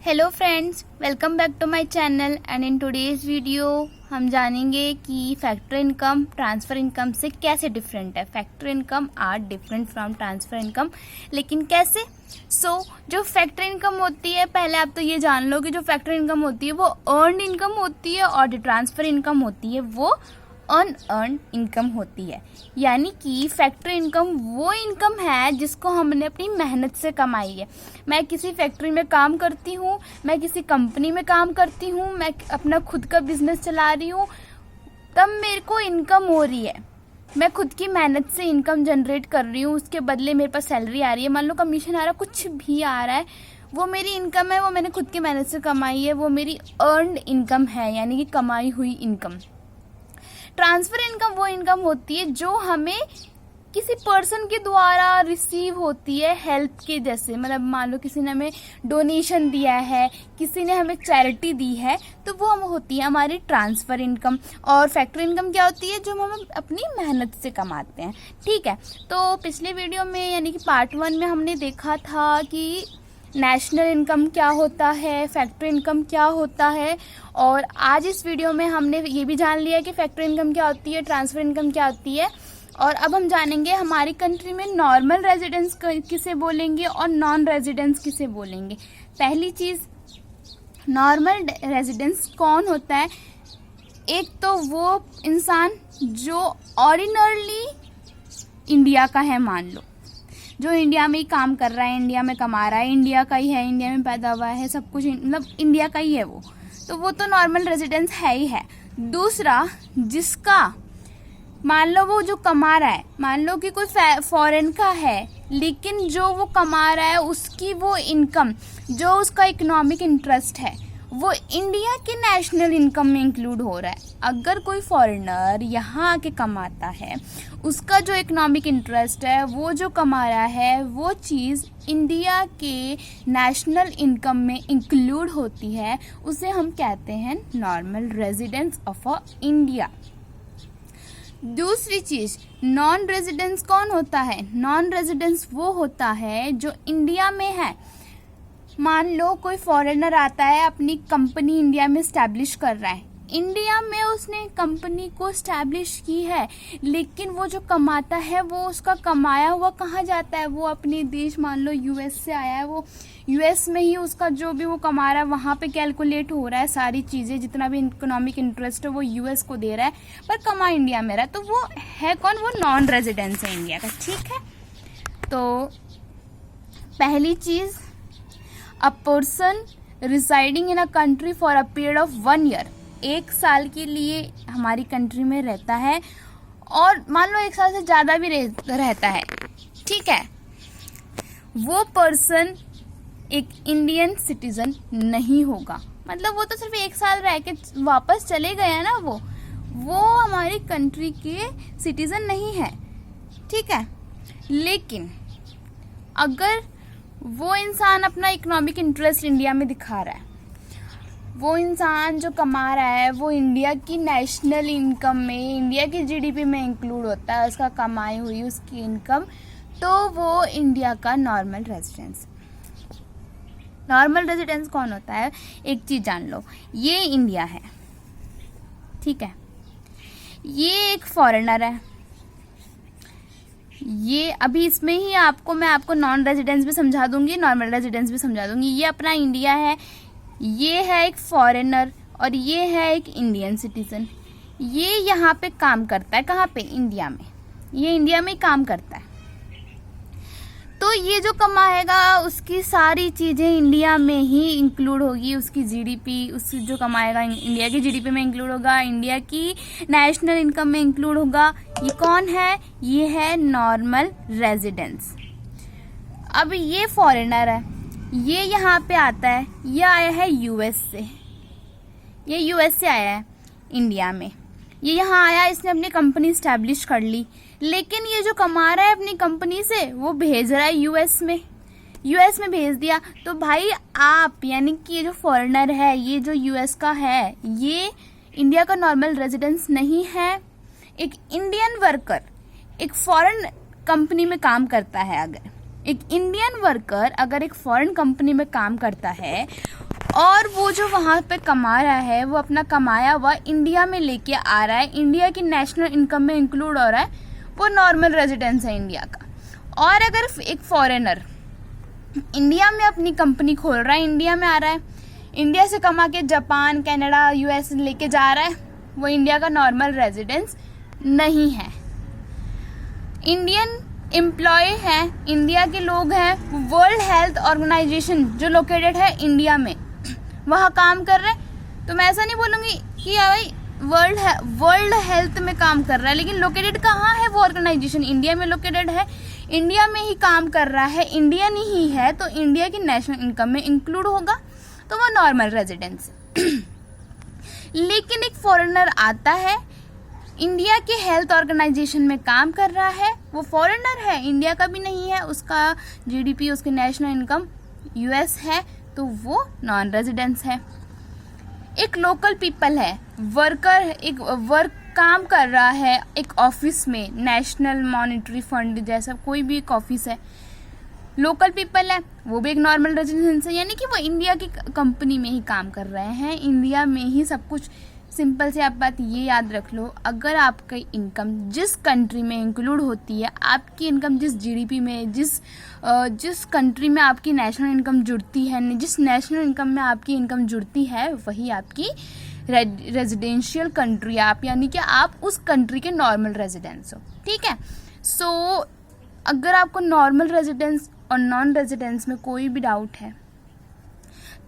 Hello friends, welcome back to my channel and in today's video हम जानेंगे कि factor income transfer income से कैसे डिफरेंट है। Factor income are different from transfer income, लेकिन कैसे? जो फैक्टर इनकम होती है, पहले आप तो ये जान लो कि जो फैक्टर इनकम होती है वो अर्नड इनकम होती है और जो ट्रांसफ़र इनकम होती है वो अनअर्न्ड इनकम होती है। यानी कि फैक्ट्री इनकम वो इनकम है जिसको हमने अपनी मेहनत से कमाई है। मैं किसी फैक्ट्री में काम करती हूँ, मैं किसी कंपनी में काम करती हूँ, मैं अपना खुद का बिजनेस चला रही हूँ, तब मेरे को इनकम हो रही है। मैं खुद की मेहनत से इनकम जनरेट कर रही हूँ, उसके बदले मेरे पास सैलरी आ रही है, मान लो कमीशन आ रहा है, कुछ भी आ रहा है, वो मेरी इनकम है, वो मैंने खुद की मेहनत से कमाई है, वो मेरी अर्नड इनकम है, यानी कि कमाई हुई इनकम। ट्रांसफर इनकम वो इनकम होती है जो हमें किसी पर्सन के द्वारा रिसीव होती है, हेल्प के जैसे। मतलब मान लो किसी ने हमें डोनेशन दिया है, किसी ने हमें चैरिटी दी है, तो वो हम होती है हमारी ट्रांसफर इनकम। और फैक्टर इनकम क्या होती है? जो हम अपनी मेहनत से कमाते हैं। ठीक है, तो पिछले वीडियो में यानी कि पार्ट 1 में हमने देखा था कि नेशनल इनकम क्या होता है, फैक्टर इनकम क्या होता है, और आज इस वीडियो में हमने ये भी जान लिया कि फैक्टर इनकम क्या होती है, ट्रांसफर इनकम क्या होती है। और अब हम जानेंगे हमारी कंट्री में नॉर्मल रेजिडेंस किसे बोलेंगे और नॉन रेजिडेंस किसे बोलेंगे। पहली चीज़, नॉर्मल रेजिडेंस कौन होता है? एक तो वो इंसान जो ऑर्डिनरली इंडिया का है, मान लो जो इंडिया में ही काम कर रहा है, इंडिया में कमा रहा है, इंडिया का ही है, इंडिया में पैदा हुआ है, सब कुछ मतलब इंडिया का ही है वो, तो वो तो नॉर्मल रेजिडेंस है ही है। दूसरा, जिसका मान लो वो जो कमा रहा है, मान लो कि कोई फॉरेन का है, लेकिन जो वो कमा रहा है उसकी वो इनकम, जो उसका इकोनॉमिक इंटरेस्ट है, वो इंडिया के नेशनल इनकम में इंक्लूड हो रहा है। अगर कोई फॉरेनर यहाँ आके कमाता है, उसका जो इकोनॉमिक इंटरेस्ट है, वो जो कमा रहा है, वो चीज़ इंडिया के नेशनल इनकम में इंक्लूड होती है, उसे हम कहते हैं नॉर्मल रेजिडेंस ऑफ इंडिया। दूसरी चीज़, नॉन रेजिडेंस कौन होता है? नॉन रेजिडेंस वो होता है जो इंडिया में है। मान लो कोई फॉरेनर आता है, अपनी कंपनी इंडिया में स्टैब्लिश कर रहा है, इंडिया में उसने कंपनी को स्टैब्लिश की है, लेकिन वो जो कमाता है वो उसका कमाया हुआ कहाँ जाता है? वो अपने देश, मान लो यूएस से आया है, वो यूएस में ही उसका जो भी वो कमा रहा है वहाँ पे कैलकुलेट हो रहा है, सारी चीज़ें जितना भी इकोनॉमिक इंटरेस्ट है वो यूएस को दे रहा है, पर कमा इंडिया में रहा है, तो वो है कौन? वो नॉन रेजिडेंस है इंडिया का। ठीक है, तो पहली चीज़, a person residing in a country for a period of 1 year, 1 साल के लिए हमारी कंट्री में रहता है, और मान लो 1 साल से ज़्यादा भी रहता है, ठीक है, वो पर्सन एक इंडियन सिटीजन नहीं होगा। मतलब वो तो सिर्फ 1 साल रह के वापस चले गए ना, वो हमारी कंट्री के सिटीजन नहीं है। ठीक है, लेकिन अगर वो इंसान अपना इकोनॉमिक इंटरेस्ट इंडिया में दिखा रहा है, वो इंसान जो कमा रहा है वो इंडिया की नेशनल इनकम में, इंडिया की जीडीपी में इंक्लूड होता है, उसका कमाई हुई उसकी इनकम, तो वो इंडिया का नॉर्मल रेजिडेंस। नॉर्मल रेजिडेंस कौन होता है? एक चीज़ जान लो, ये इंडिया है, ठीक है, ये एक फॉरेनर है, ये अभी इसमें ही मैं आपको नॉन रेजिडेंस भी समझा दूंगी, नॉर्मल रेजिडेंस भी समझा दूंगी। ये अपना इंडिया है, ये है एक फॉरेनर, और ये है एक इंडियन सिटीजन। ये यहाँ पे काम करता है, कहाँ पे? इंडिया में। ये इंडिया में काम करता है, तो ये जो कमाएगा उसकी सारी चीज़ें इंडिया में ही इंक्लूड होगी, उसकी जीडीपी, उस जो कमाएगा इंडिया की जीडीपी में इंक्लूड होगा, इंडिया की नेशनल इनकम में इंक्लूड होगा। ये कौन है? ये है नॉर्मल रेजिडेंस। अब ये फॉरेनर है, ये यहाँ पे आता है, ये आया है यूएस से, ये यूएस से आया है इंडिया में, ये यहाँ आया, इसने अपनी कंपनी स्टैब्लिश कर ली, लेकिन ये जो कमा रहा है अपनी कंपनी से वो भेज रहा है यूएस में भेज दिया। तो भाई आप, यानी कि ये जो फॉरेनर है, ये जो यूएस का है, ये इंडिया का नॉर्मल रेजिडेंस नहीं है। एक इंडियन वर्कर एक फॉरेन कंपनी में काम करता है, अगर एक इंडियन वर्कर अगर एक फॉरेन कंपनी में काम करता है, और वो जो वहाँ पे कमा रहा है वो अपना कमाया हुआ इंडिया में लेके आ रहा है, इंडिया की नेशनल इनकम में इंक्लूड हो रहा है, वो नॉर्मल रेजिडेंस है इंडिया का। और अगर एक फॉरेनर इंडिया में अपनी कंपनी खोल रहा है, इंडिया में आ रहा है, इंडिया से कमा के जापान, कनाडा, यूएस लेके जा रहा है, वो इंडिया का नॉर्मल रेजिडेंस नहीं है। इंडियन एम्प्लॉय हैं, इंडिया के लोग हैं, वर्ल्ड हेल्थ ऑर्गेनाइजेशन जो लोकेटेड है इंडिया में, वहाँ काम कर रहे हैं। तो मैं ऐसा नहीं बोलूँगी कि भाई वर्ल्ड हेल्थ में काम कर रहा है, लेकिन लोकेटेड कहाँ है वो ऑर्गेनाइजेशन? इंडिया में लोकेटेड है, इंडिया में ही काम कर रहा है, इंडियन ही है, तो इंडिया की नेशनल इनकम में इंक्लूड होगा, तो वो नॉर्मल रेजिडेंस है। लेकिन एक फॉरेनर आता है, इंडिया के हेल्थ ऑर्गेनाइजेशन में काम कर रहा है, वो फॉरेनर है, इंडिया का भी नहीं है, उसका जीडीपी, उसकी नेशनल इनकम यूएस है, तो वो नॉन रेजिडेंस है। एक लोकल पीपल है, वर्कर, एक वर्क काम कर रहा है एक ऑफिस में, नेशनल मॉनेटरी फंड जैसा कोई भी एक ऑफिस है, लोकल पीपल है, वो भी एक नॉर्मल रेजिडेंस है, यानी कि वो इंडिया की कंपनी में ही काम कर रहे हैं, इंडिया में ही सब कुछ। सिंपल से आप बात ये याद रख लो, अगर आपकी इनकम जिस कंट्री में इंक्लूड होती है, आपकी इनकम जिस जीडीपी में, जिस कंट्री में आपकी नेशनल इनकम जुड़ती है, जिस नेशनल इनकम में आपकी इनकम जुड़ती है, वही आपकी रेजिडेंशियल कंट्री आप, यानी कि आप उस कंट्री के नॉर्मल रेजिडेंस हो। ठीक है। सो अगर आपको नॉर्मल रेजिडेंस और नॉन रेजिडेंस में कोई भी डाउट है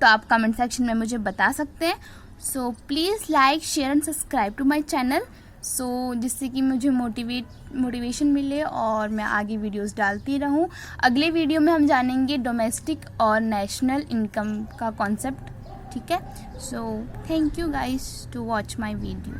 तो आप कमेंट सेक्शन में मुझे बता सकते हैं। So please like, share and subscribe to my channel, so जिससे कि मुझे मोटिवेशन मिले और मैं आगे वीडियोस डालती रहूं। अगले वीडियो में हम जानेंगे डोमेस्टिक और नेशनल इनकम का कॉन्सेप्ट। ठीक है। So thank you guys to watch my video.